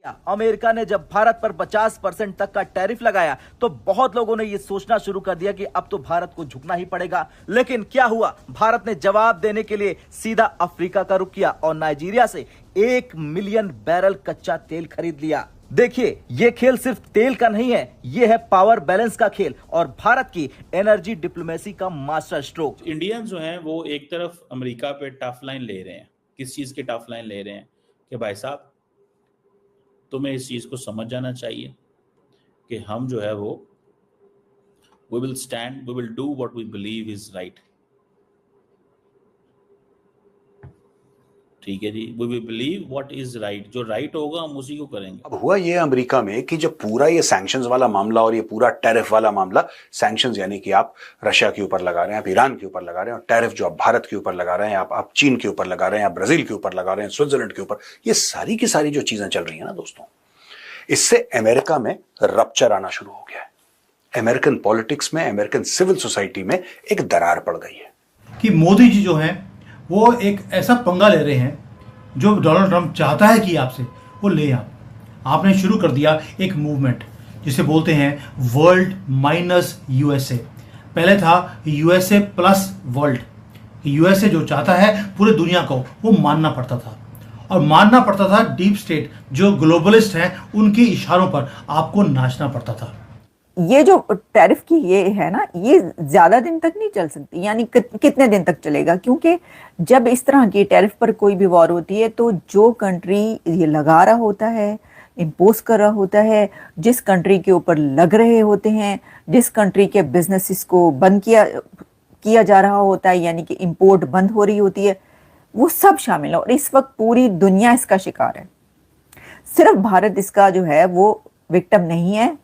America ने जब भारत पर 50% तक का टैरिफ लगाया तो बहुत लोगों ने यह सोचना शुरू कर दिया कि अब तो भारत को झुकना ही पड़ेगा। लेकिन क्या हुआ? भारत ने जवाब देने के लिए सीधा अफ्रीका का रुख किया और नाइजीरिया से 1 मिलियन बैरल कच्चा तेल खरीद लिया। देखिए, यह खेल सिर्फ तेल का नहीं है, यह है पावर बैलेंस का खेल और भारत की एनर्जी डिप्लोमेसी का मास्टर स्ट्रोक। इंडियंस जो हैं वो एक तरफ अमेरिका पे टफ लाइन ले रहे हैं। किस चीज की टफ लाइन ले रहे हैं कि भाई साहब तुम्हें इस चीज को समझ जाना चाहिए कि हम जो है वो we will do what we believe is right. ठीक है जी, we will believe what is right, जो राइट होगा हम उसी को करेंगे। अब हुआ ये अमेरिका में कि जब पूरा ये सैंक्शंस वाला मामला और ये पूरा टैरिफ वाला मामला, सैंक्शंस यानी कि आप रशिया के ऊपर लगा रहे हैं, आप ईरान के ऊपर लगा रहे हैं, और टैरिफ जो आप भारत के ऊपर लगा रहे हैं, आप चीन के ऊपर लगा रहे हैं, आप ब्राजील के ऊपर लगा रहे हैं, स्विट्जरलैंड के ऊपर, ये सारी की सारी जो चीजें चल रही है ना दोस्तों, इससे अमेरिका में रप्चर आना शुरू हो गया है। अमेरिकन पॉलिटिक्स में, अमेरिकन सिविल सोसाइटी में एक दरार पड़ गई है कि मोदी जी जो हैं वो एक ऐसा पंगा ले रहे हैं जो डोनाल्ड ट्रंप चाहता है कि आपसे वो ले आपने शुरू कर दिया एक मूवमेंट जिसे बोलते हैं वर्ल्ड माइनस यूएसए। पहले था यूएसए प्लस वर्ल्ड। यूएसए जो चाहता है पूरे दुनिया को वो मानना पड़ता था, और मानना पड़ता था डीप स्टेट जो ग्लोबलिस्ट हैं उनके इशारों पर आपको नाचना पड़ता था। ये जो टैरिफ की ये है ना, ये ज्यादा दिन तक नहीं चल सकती। यानी कितने दिन तक चलेगा? क्योंकि जब इस तरह की टैरिफ पर कोई भी वॉर होती है तो जो कंट्री ये लगा रहा होता है, इम्पोज कर रहा होता है, जिस कंट्री के ऊपर लग रहे होते हैं, जिस कंट्री के बिजनेसेस को बंद किया जा रहा होता है, यानी कि इंपोर्ट बंद हो रही होती है, वो सब शामिल है। और इस वक्त पूरी दुनिया इसका शिकार है। सिर्फ भारत इसका जो है वो विक्टिम नहीं है,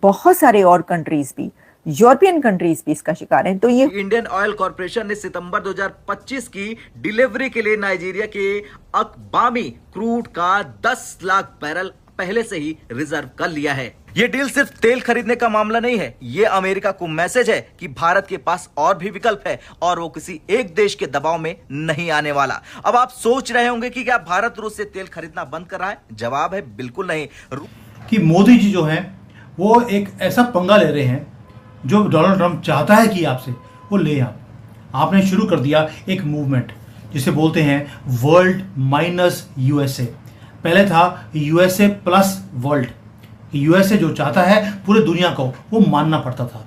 बहुत सारे और कंट्रीज भी, यूरोपियन कंट्रीज भी इसका शिकार हैं। तो ये इंडियन ऑयल कॉर्पोरेशन ने सितंबर 2025 की डिलीवरी के लिए नाइजीरिया के अकबामी क्रूड का 10 लाख बैरल पहले से ही रिजर्व कर लिया है। ये डील सिर्फ तेल खरीदने का मामला नहीं है, ये अमेरिका को मैसेज है कि भारत के पास और भी विकल्प है और वो किसी एक देश के दबाव में नहीं आने वाला। अब आप सोच रहे होंगे कि क्या भारत रूस से तेल खरीदना बंद कर रहा है? जवाब है बिल्कुल नहीं। कि मोदी जी जो हैं वो एक ऐसा पंगा ले रहे हैं जो डोनाल्ड ट्रंप चाहता है कि आपसे वो ले आपने शुरू कर दिया एक मूवमेंट जिसे बोलते हैं वर्ल्ड माइनस यूएसए। पहले था यूएसए प्लस वर्ल्ड। यूएसए जो चाहता है पूरे दुनिया को वो मानना पड़ता था,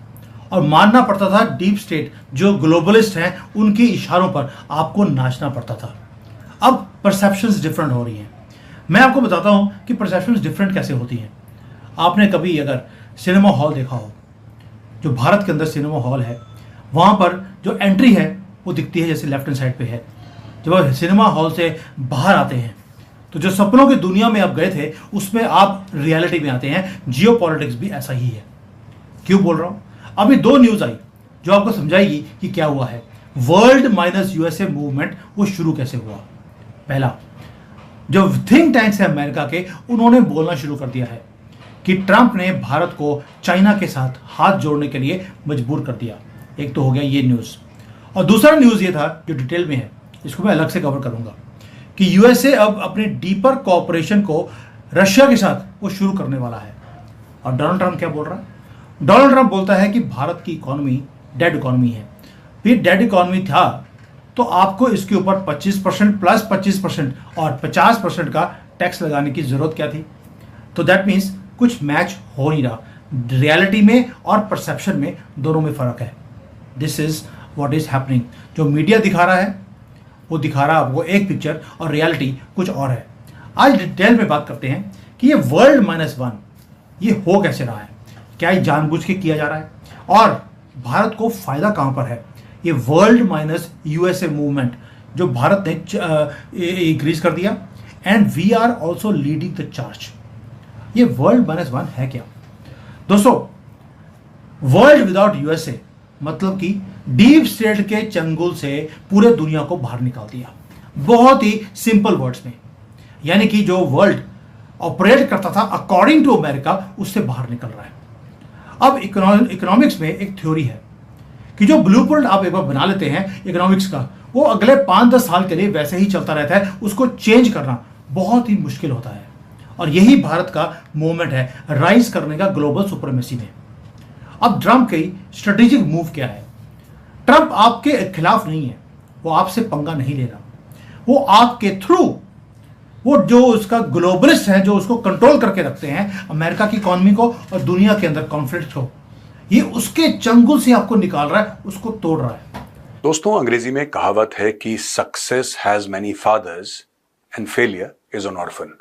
और मानना पड़ता था डीप स्टेट जो ग्लोबलिस्ट हैं उनके इशारों पर आपको नाचना पड़ता था। अब परसेप्शंस डिफरेंट हो रही हैं। मैं आपको बताता हूं कि परसेप्शंस डिफरेंट कैसे होती हैं। आपने कभी अगर सिनेमा हॉल देखा हो, जो भारत के अंदर सिनेमा हॉल है, वहाँ पर जो एंट्री है वो दिखती है जैसे लेफ्ट हैंड साइड पे है। जब आप सिनेमा हॉल से बाहर आते हैं तो जो सपनों की दुनिया में आप गए थे उसमें आप रियलिटी में आते हैं। जियो पॉलिटिक्स भी ऐसा ही है। क्यों बोल रहा हूँ? अभी 2 न्यूज़ आई जो आपको समझाएगी कि क्या हुआ है। वर्ल्ड माइनस यूएसए मूवमेंट वो शुरू कैसे हुआ। पहला, जो थिंक टैंक्स है अमेरिका के, उन्होंने बोलना शुरू कर दिया है कि ट्रंप ने भारत को चाइना के साथ हाथ जोड़ने के लिए मजबूर कर दिया। एक तो हो गया ये न्यूज़, और दूसरा न्यूज़ ये था जो डिटेल में है, इसको मैं अलग से कवर करूंगा, कि यूएसए अब अपने डीपर कोऑपरेशन को रशिया के साथ वो शुरू करने वाला है। और डोनाल्ड ट्रंप क्या बोल रहा है? डोनाल्ड ट्रंप बोलता है कि भारत की इकोनॉमी डेड इकोनॉमी है। फिर डेड इकोनॉमी था तो आपको इसके ऊपर 25% प्लस 25% और 50% का टैक्स लगाने की जरूरत क्या थी? तो दैट मीन्स कुछ मैच हो नहीं रहा। रियलिटी में और परसेप्शन में दोनों में फर्क है। This is what is happening. जो मीडिया दिखा रहा है वो दिखा रहा है वो एक पिक्चर, और रियलिटी कुछ और है। आज डिटेल में बात करते हैं कि ये वर्ल्ड -1 ये हो कैसे रहा है, क्या ये जानबूझ के किया जा रहा है, और भारत को फायदा कहां पर है। ये वर्ल्ड माइनस यूएसए मूवमेंट जो भारत ने इंक्रीज कर दिया, and we are also leading the charge. ये वर्ल्ड -1 है क्या दोस्तों? वर्ल्ड विदाउट यूएसए मतलब कि डीप स्टेट के चंगुल से पूरे दुनिया को बाहर निकाल दिया। बहुत ही सिंपल वर्ड्स में, यानी कि जो वर्ल्ड ऑपरेट करता था अकॉर्डिंग टू अमेरिका, उससे बाहर निकल रहा है। अब इकोनॉमिक्स में एक थ्योरी है कि जो ब्लूप्रिंट आप एक बार बना लेते हैं इकोनॉमिक्स का, वो अगले 5-10 साल के लिए वैसे ही चलता रहता है। उसको चेंज करना बहुत ही मुश्किल होता है। और यही भारत का मूवमेंट है राइज करने का ग्लोबल सुप्रीमेसी में। अब ट्रंप की स्ट्रेटेजिक मूव क्या है? ट्रंप आपके खिलाफ नहीं है, वो आपसे पंगा नहीं ले रहा, वो आपके थ्रू, वो जो उसका ग्लोबलिस्ट है, जो उसको कंट्रोल करके रखते हैं अमेरिका की इकोनॉमी को और दुनिया के अंदर कॉन्फ्लिक्ट हो, ये उसके चंगुल से आपको निकाल रहा है, उसको तोड़ रहा है। दोस्तों, अंग्रेजी में कहावत है कि success has many fathers and failure is an orphan,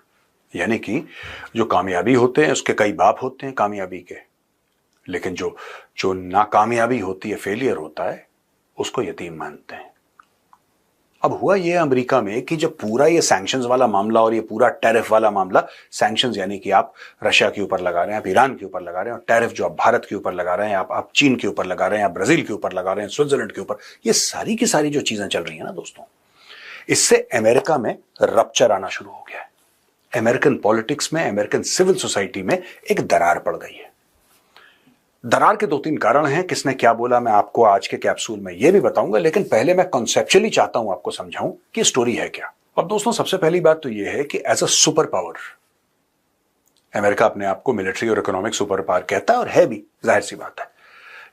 यानी कि जो कामयाबी होते हैं उसके कई बाप होते हैं कामयाबी के, लेकिन जो नाकामयाबी होती है, फेलियर होता है, उसको यतीम मानते हैं। अब हुआ ये अमेरिका में कि जब पूरा ये सैंक्शंस वाला मामला और ये पूरा टैरिफ वाला मामला, सैंक्शंस यानी कि आप रशिया के ऊपर लगा रहे हैं, आप ईरान के ऊपर लगा रहे हैं, और टैरिफ जो आप भारत के ऊपर लगा रहे हैं, आप चीन के ऊपर लगा रहे हैं, आप ब्राजील के ऊपर लगा रहे हैं, स्विट्जरलैंड के ऊपर, ये सारी की सारी जो चीजें चल रही है ना दोस्तों, इससे अमेरिका में रप्चर आना शुरू हो गया है। अमेरिकन पॉलिटिक्स में, अमेरिकन सिविल सोसाइटी में एक दरार पड़ गई है। दरार के 2-3 कारण हैं। किसने क्या बोला मैं आपको आज के कैप्सूल में यह भी बताऊंगा, लेकिन पहले मैं कॉन्सेप्चुअली चाहता हूं आपको समझाऊं कि स्टोरी है क्या। अब दोस्तों, सबसे पहली बात तो यह है कि as a super power America अपने आप को मिलिट्री और इकोनॉमिक सुपर पावर कहता है, और है भी, जाहिर सी बात है।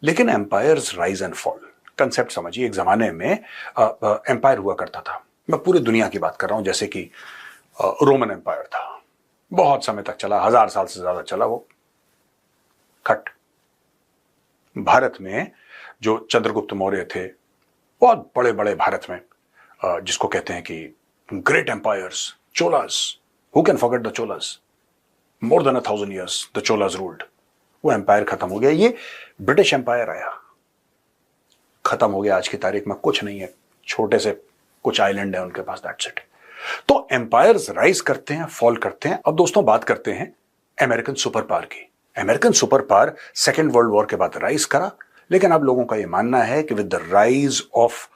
लेकिन empires rise and fall, concept समझिए। एक जमाने में एम्पायर हुआ करता था, मैं पूरी दुनिया की बात कर रहा हूं, जैसे कि रोमन एम्पायर था, बहुत समय तक चला, 1000 साल से ज्यादा चला, वो खट। भारत में जो चंद्रगुप्त मौर्य थे, बहुत बड़े बड़े भारत में, जिसको कहते हैं कि great empires, Cholas, who can forget the Cholas, more than 1000 years the Cholas ruled. वो एम्पायर खत्म हो गया, ये ब्रिटिश एम्पायर आया, खत्म हो गया। आज की तारीख में कुछ नहीं है, छोटे से कुछ आइलैंड है उनके पास, दैट्स इट। तो एम्पायर्स राइज करते हैं, फॉल करते हैं। अब दोस्तों, बात करते हैं अमेरिकन सुपर पावर की। American super power second world war के बाद राइज करा, लेकिन अब लोगों का यह मानना है कि with the rise of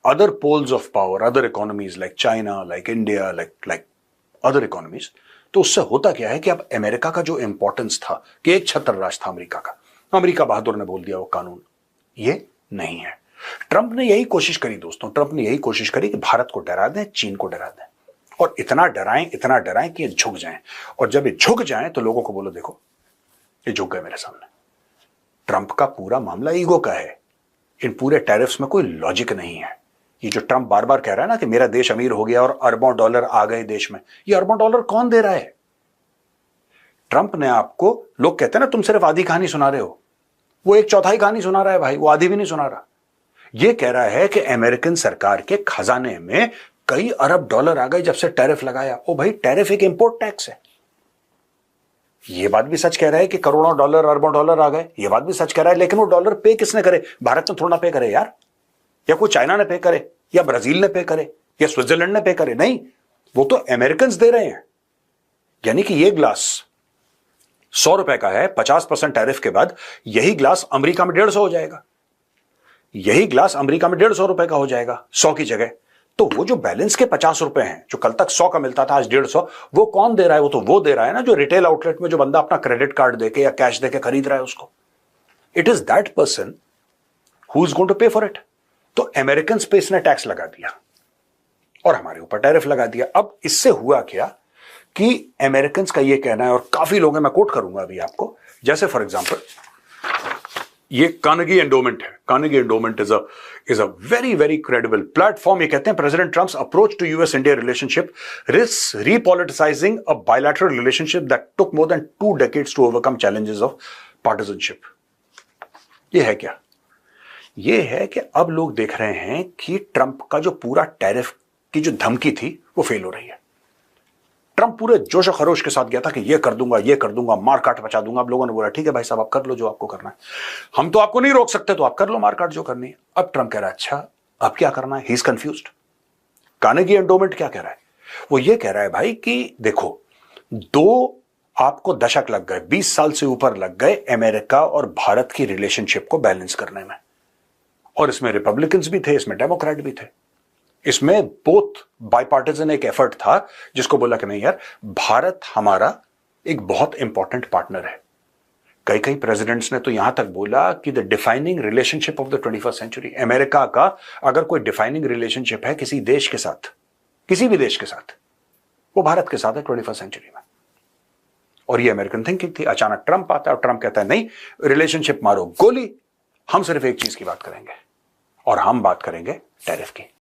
other poles of power, other economies like China, like India, like other economies, तो उससे होता क्या है कि अब अमेरिका का जो इंपॉर्टेंस था कि एक छत्र राष्ट्र था अमेरिका का, अमेरिका बहादुर ने बोल दिया वो कानून, ये नहीं है। ट्रंप ने यही कोशिश करी दोस्तों, ट्रंप ने यही कोशिश करी कि भारत को डरा दें, चीन को डरा दें, और इतना डराएं कि ये झुक जाएं। और जब ये झुक जाएं तो लोगों को बोलो, देखो ये झुक गए मेरे सामने। ट्रंप का पूरा मामला ईगो का है। इन पूरे टैरिफ्स में कोई लॉजिक नहीं है। ये जो ट्रंप बार बार कह रहा है ना कि मेरा देश अमीर हो गया और अरबों डॉलर आ गए देश में, ये अरबों डॉलर कौन दे रहा है? ट्रंप ने आपको, लोग कहते हैं ना तुम सिर्फ आधी कहानी सुना रहे हो, वो 1/4 कहानी सुना रहा है भाई, वो आधी भी नहीं सुना रहा। ये कह रहा है कि अमेरिकन सरकार के खजाने में कई अरब डॉलर आ गए जब से टैरिफ लगाया। ओ भाई, टैरिफ एक इंपोर्ट टैक्स है। ये बात भी सच कह रहा है कि करोड़ों डॉलर, अरबों डॉलर आ गए, ये बात भी सच कह रहा है, लेकिन वो डॉलर पे किसने करे? भारत ने थोड़ा पे करे यार, या कोई चाइना ने पे करे, या ब्राजील ने पे करे, या स्विट्जरलैंड ने पे करे? नहीं, वो तो अमेरिकन दे रहे हैं। यानी कि ये ग्लास 100 रुपए का है, 50% टैरिफ के बाद यही ग्लास अमेरिका में 150 हो जाएगा, यही ग्लास अमेरिका में 150 रुपए का हो जाएगा 100 की जगह। तो वो जो बैलेंस के 50 रुपए हैं, जो कल तक 100 का मिलता था आज 150, वो कौन दे रहा है? वो तो वो दे रहा है ना जो रिटेल आउटलेट में जो बंदा अपना क्रेडिट कार्ड देके या कैश देके खरीद रहा है उसको। It is that person who is going to pay for it. तो अमेरिकन पे इसने टैक्स लगा दिया और हमारे ऊपर टैरिफ लगा दिया। अब इससे हुआ क्या कि अमेरिकन का ये कहना है, और काफी लोग हैं, मैं कोट करूंगा अभी आपको, जैसे फॉर एग्जांपल ये कार्नेगी एंडोमेंट है। Carnegie endowment is a very very credible platform. ये कहते हैं president Trump's approach to US India relationship risks repoliticising a bilateral relationship that took more than 2 decades to overcome challenges of partisanship. ये है क्या? ये है कि अब लोग देख रहे हैं कि ट्रंप का जो पूरा टैरिफ की जो धमकी थी वो फेल हो रही है। ट्रंप पूरे जोश और खरोश के साथ गया था कि ये कर दूंगा, मार काट बचा दूंगा। अब लोगों ने बोला ठीक है भाई साहब, आप कर लो जो आपको करना है, हम तो आपको नहीं रोक सकते, तो आप कर लो मार काट जो करनी है। अब ट्रंप कह रहा है अच्छा अब क्या करना है? He is confused. Carnegie endowment क्या कह रहा है? वो ये कह रहा है भाई कि देखो, 2 आपको दशक लग गए, 20 साल से ऊपर लग गए अमेरिका और भारत की रिलेशनशिप को बैलेंस करने में, और इसमें रिपब्लिकन्स भी थे, इसमें डेमोक्रेट भी थे, इसमें बोथ बाइपार्टिजन एक एफर्ट था जिसको बोला कि नहीं यार, भारत हमारा एक बहुत इंपॉर्टेंट पार्टनर है। कई प्रेसिडेंट्स ने तो यहां तक बोला कि the defining relationship of the 21st century, America का अगर कोई डिफाइनिंग रिलेशनशिप है किसी देश के साथ, किसी भी देश के साथ, वो भारत के साथ है 21st सेंचुरी में। और ये अमेरिकन थिंकिंग थी। अचानक ट्रंप आता है और ट्रंप कहता है नहीं, रिलेशनशिप मारो गोली, हम सिर्फ एक चीज की बात करेंगे और हम बात करेंगे टैरिफ की।